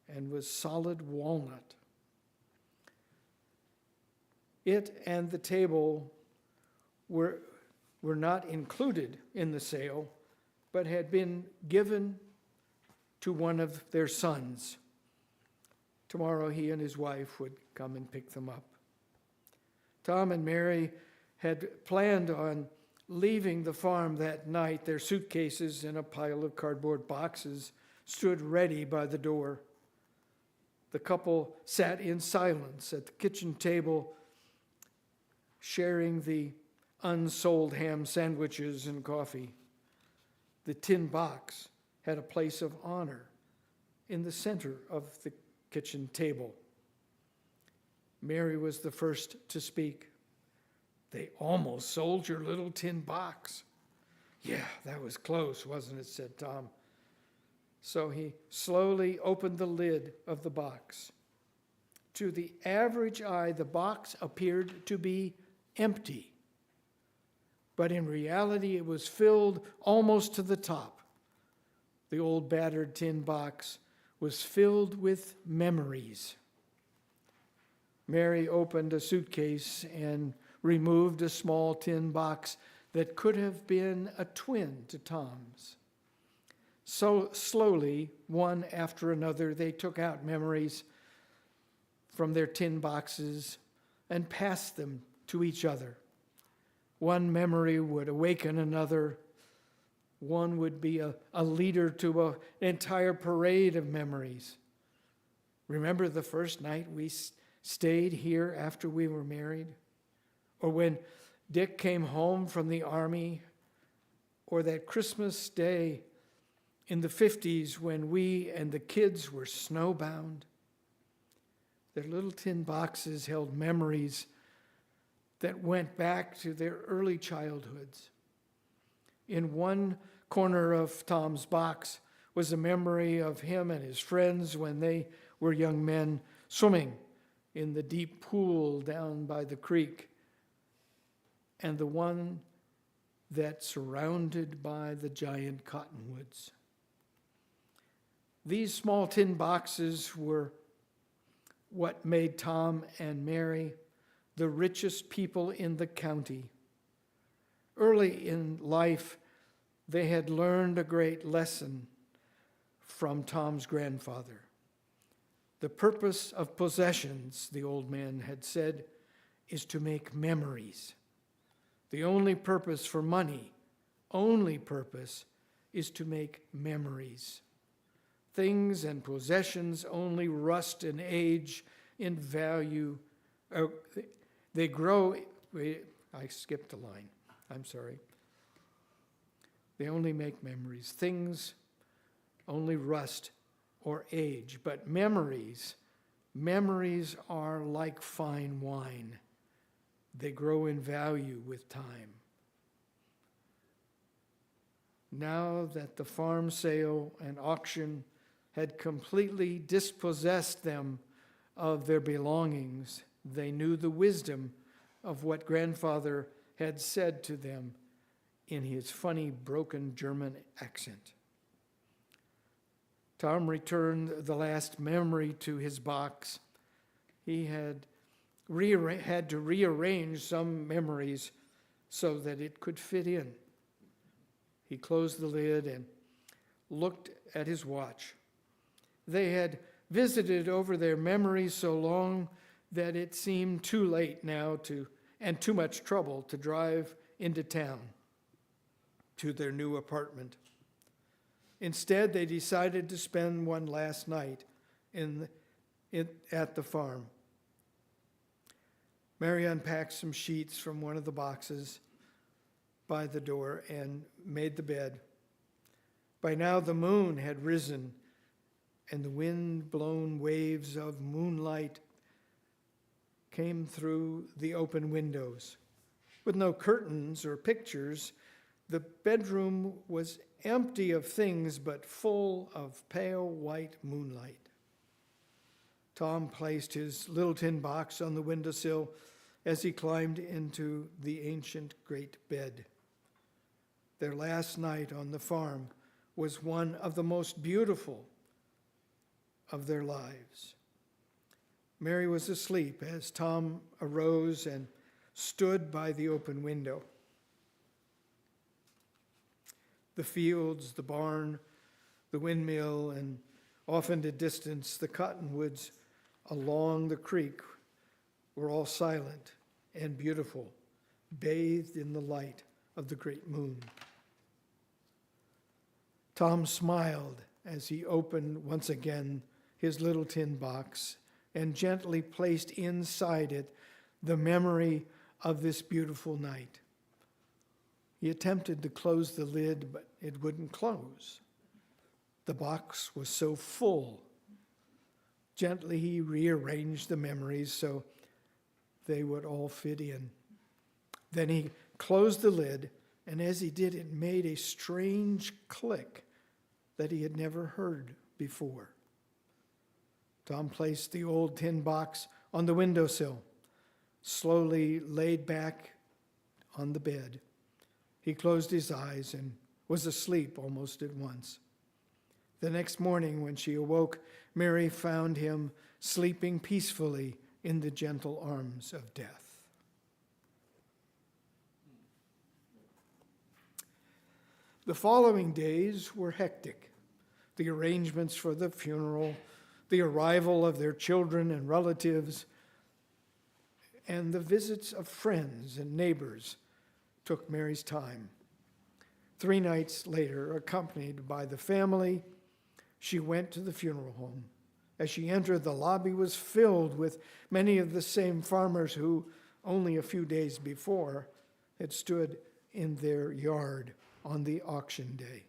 and was solid walnut. It and the table were not included in the sale, but had been given to one of their sons. Tomorrow he and his wife would come and pick them up. Tom and Mary had planned on leaving the farm that night. Their suitcases and a pile of cardboard boxes stood ready by the door. The couple sat in silence at the kitchen table, sharing the unsold ham sandwiches and coffee. The tin box had a place of honor in the center of the kitchen table. Mary was the first to speak. "They almost sold your little tin box." "Yeah, that was close, wasn't it?" said Tom. So he slowly opened the lid of the box. To the average eye, the box appeared to be empty. But in reality, it was filled almost to the top. The old battered tin box was filled with memories. Mary opened a suitcase and removed a small tin box that could have been a twin to Tom's. So slowly, one after another, they took out memories from their tin boxes and passed them to each other. One memory would awaken another. One would be a leader to an entire parade of memories. Remember the first night we stayed here after we were married? Or when Dick came home from the army? Or that Christmas day in the 50s when we and the kids were snowbound? Their little tin boxes held memories that went back to their early childhoods. In one corner of Tom's box was a memory of him and his friends when they were young men swimming in the deep pool down by the creek, and the one that's surrounded by the giant cottonwoods. These small tin boxes were what made Tom and Mary the richest people in the county. Early in life, they had learned a great lesson from Tom's grandfather. The purpose of possessions, the old man had said, is to make memories. The only purpose for money, only purpose, is to make memories. Things and possessions only rust and age in value. They grow, I skipped a line, I'm sorry. They only make memories. Things only rust or age, but memories are like fine wine. They grow in value with time. Now that the farm sale and auction had completely dispossessed them of their belongings, they knew the wisdom of what grandfather had said to them in his funny, broken German accent. Tom returned the last memory to his box. He had to rearrange some memories so that it could fit in. He closed the lid and looked at his watch. They had visited over their memories so long that it seemed too late now and too much trouble to drive into town to their new apartment. Instead, they decided to spend one last night at the farm. Mary unpacked some sheets from one of the boxes by the door and made the bed. By now, the moon had risen, and the wind-blown waves of moonlight came through the open windows. With no curtains or pictures, the bedroom was empty of things but full of pale white moonlight. Tom placed his little tin box on the windowsill as he climbed into the ancient great bed. Their last night on the farm was one of the most beautiful of their lives. Mary was asleep as Tom arose and stood by the open window. The fields, the barn, the windmill, and off in the distance, the cottonwoods along the creek were all silent and beautiful, bathed in the light of the great moon. Tom smiled as he opened once again his little tin box and gently placed inside it the memory of this beautiful night. He attempted to close the lid, but it wouldn't close. The box was so full. Gently, he rearranged the memories so they would all fit in. Then he closed the lid, and as he did, it made a strange click that he had never heard before. Tom placed the old tin box on the windowsill, slowly laid back on the bed. He closed his eyes and was asleep almost at once. The next morning, when she awoke, Mary found him sleeping peacefully in the gentle arms of death. The following days were hectic. The arrangements for the funeral, the arrival of their children and relatives, and the visits of friends and neighbors took Mary's time. 3 nights later, accompanied by the family, she went to the funeral home. As she entered, the lobby was filled with many of the same farmers who, only a few days before, had stood in their yard on the auction day.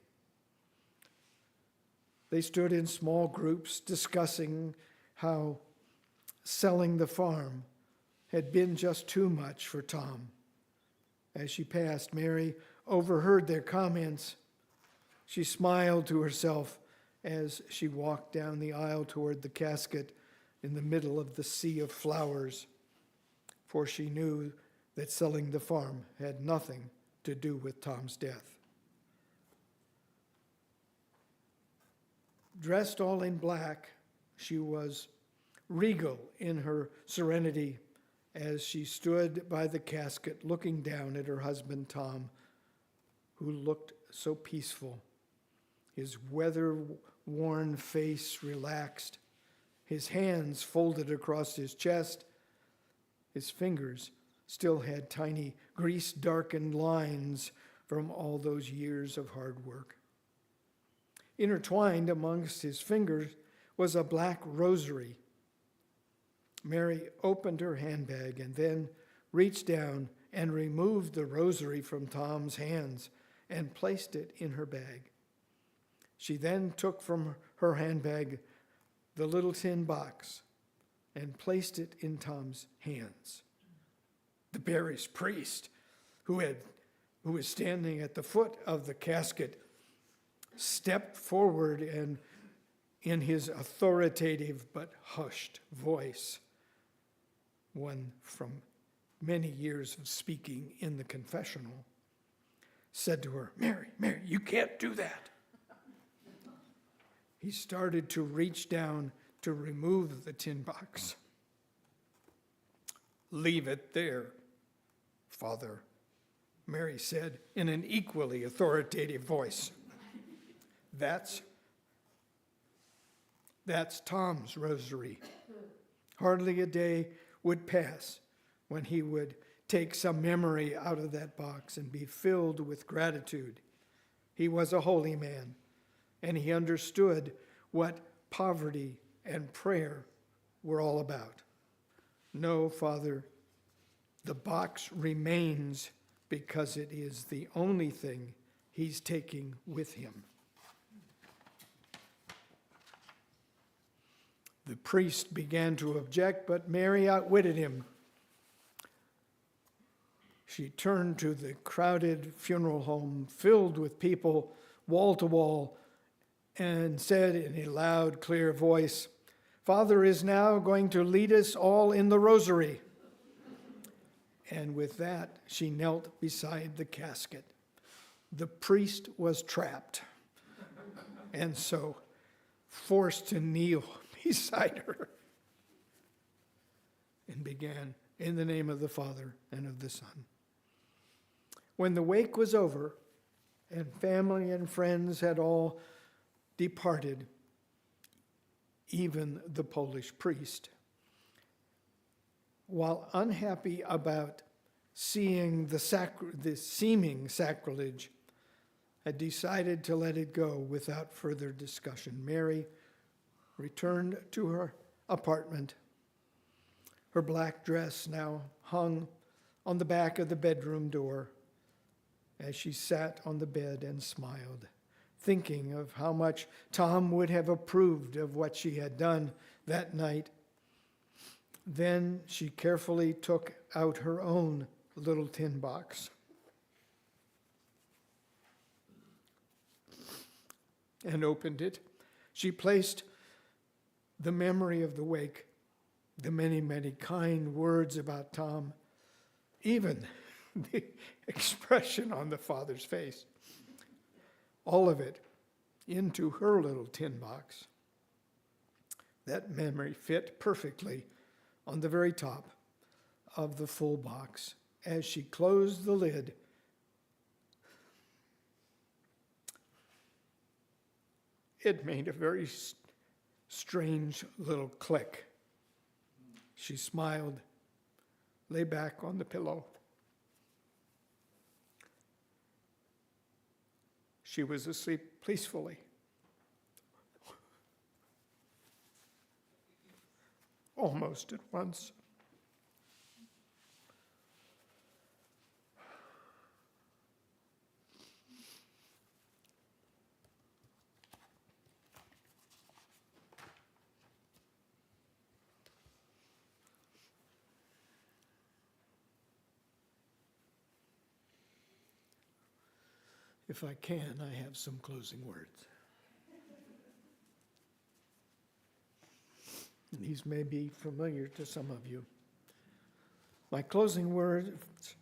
They stood in small groups discussing how selling the farm had been just too much for Tom. As she passed, Mary overheard their comments. She smiled to herself as she walked down the aisle toward the casket in the middle of the sea of flowers, for she knew that selling the farm had nothing to do with Tom's death. Dressed all in black, she was regal in her serenity as she stood by the casket looking down at her husband Tom, who looked so peaceful, his weather-worn face relaxed, his hands folded across his chest. His fingers still had tiny grease-darkened lines from all those years of hard work. Intertwined amongst his fingers was a black rosary. Mary opened her handbag and then reached down and removed the rosary from Tom's hands and placed it in her bag. She then took from her handbag the little tin box and placed it in Tom's hands. The parish priest, who was standing at the foot of the casket, stepped forward and, in his authoritative but hushed voice, one from many years of speaking in the confessional, said to her, "Mary, Mary, you can't do that." He started to reach down to remove the tin box. "Leave it there, Father," Mary said in an equally authoritative voice. That's Tom's rosary. Hardly a day would pass when he would take some memory out of that box and be filled with gratitude. He was a holy man, and he understood what poverty and prayer were all about. "No, Father, the box remains because it is the only thing he's taking with him." The priest began to object, but Mary outwitted him. She turned to the crowded funeral home filled with people, wall to wall, and said in a loud, clear voice, "Father is now going to lead us all in the rosary." And with that, she knelt beside the casket. The priest was trapped, and so forced to kneel beside her, and began, "In the name of the Father and of the Son." When the wake was over and family and friends had all departed, even the Polish priest, while unhappy about seeing the seeming sacrilege, had decided to let it go without further discussion. Mary returned to her apartment. Her black dress now hung on the back of the bedroom door as she sat on the bed and smiled, thinking of how much Tom would have approved of what she had done that night. Then she carefully took out her own little tin box and opened it. She placed the memory of the wake, the many, many kind words about Tom, even the expression on the father's face, all of it into her little tin box. That memory fit perfectly on the very top of the full box. As she closed the lid, it made a very strange little click. She smiled, lay back on the pillow. She was asleep peacefully. Almost at once. If I can, I have some closing words. These may be familiar to some of you. My closing words,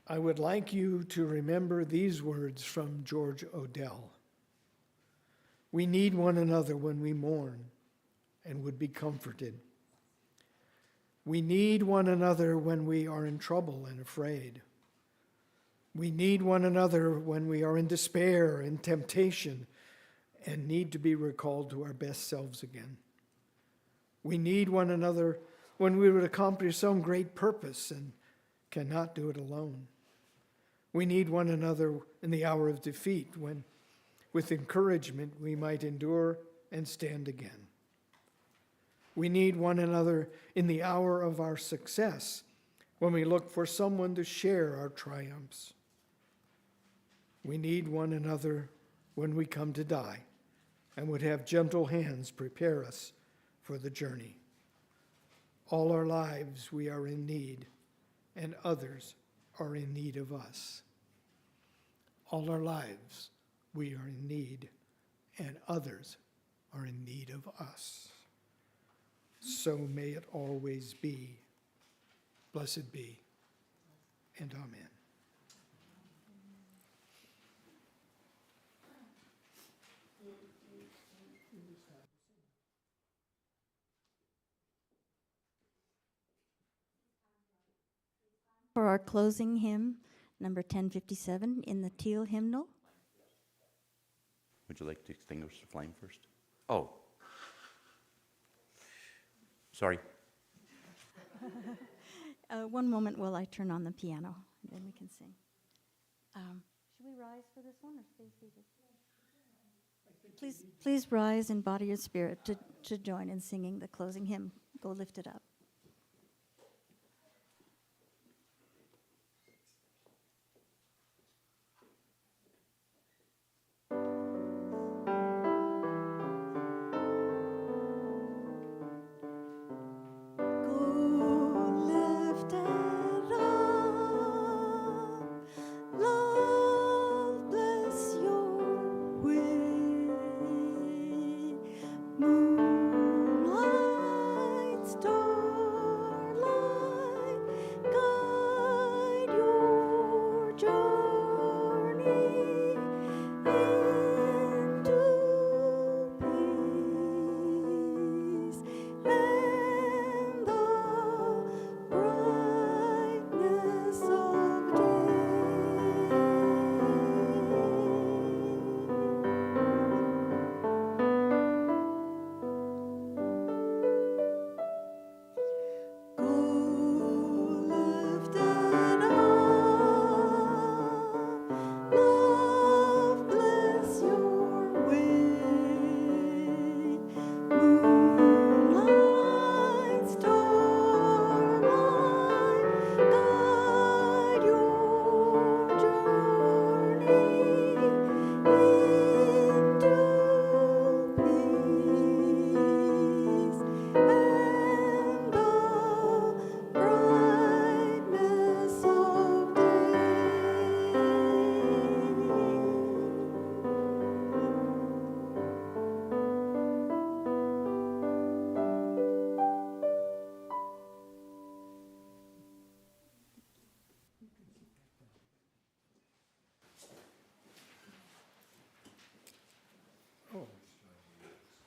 I would like you to remember these words from George Odell. We need one another when we mourn and would be comforted. We need one another when we are in trouble and afraid. We need one another when we are in despair and temptation and need to be recalled to our best selves again. We need one another when we would accomplish some great purpose and cannot do it alone. We need one another in the hour of defeat when, with encouragement, we might endure and stand again. We need one another in the hour of our success when we look for someone to share our triumphs. We need one another when we come to die and would have gentle hands prepare us for the journey. All our lives we are in need, and others are in need of us. All our lives we are in need, and others are in need of us. So may it always be. Blessed be, and amen. For our closing hymn, number 1057 in the teal hymnal. Would you like to extinguish the flame first? Oh. Sorry. One moment while I turn on the piano, and then we can sing. Should we rise for this one or stay seated? Please rise in body and spirit to join in singing the closing hymn. Go lift it up.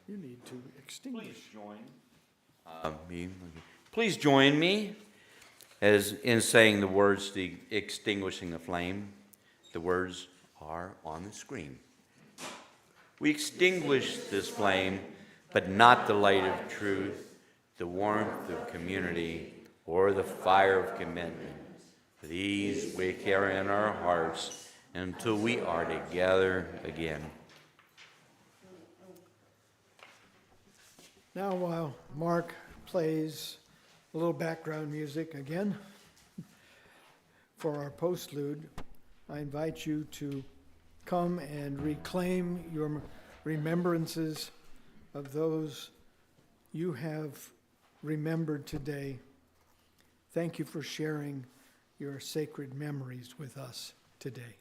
You need to extinguish. Please join me as in saying the words to extinguishing the flame. The words are on the screen. We extinguish this flame, but not the light of truth, the warmth of community, or the fire of commitment. These we carry in our hearts until we are together again. Now, while Mark plays a little background music again for our postlude, I invite you to come and reclaim your remembrances of those you have remembered today. Thank you for sharing your sacred memories with us today.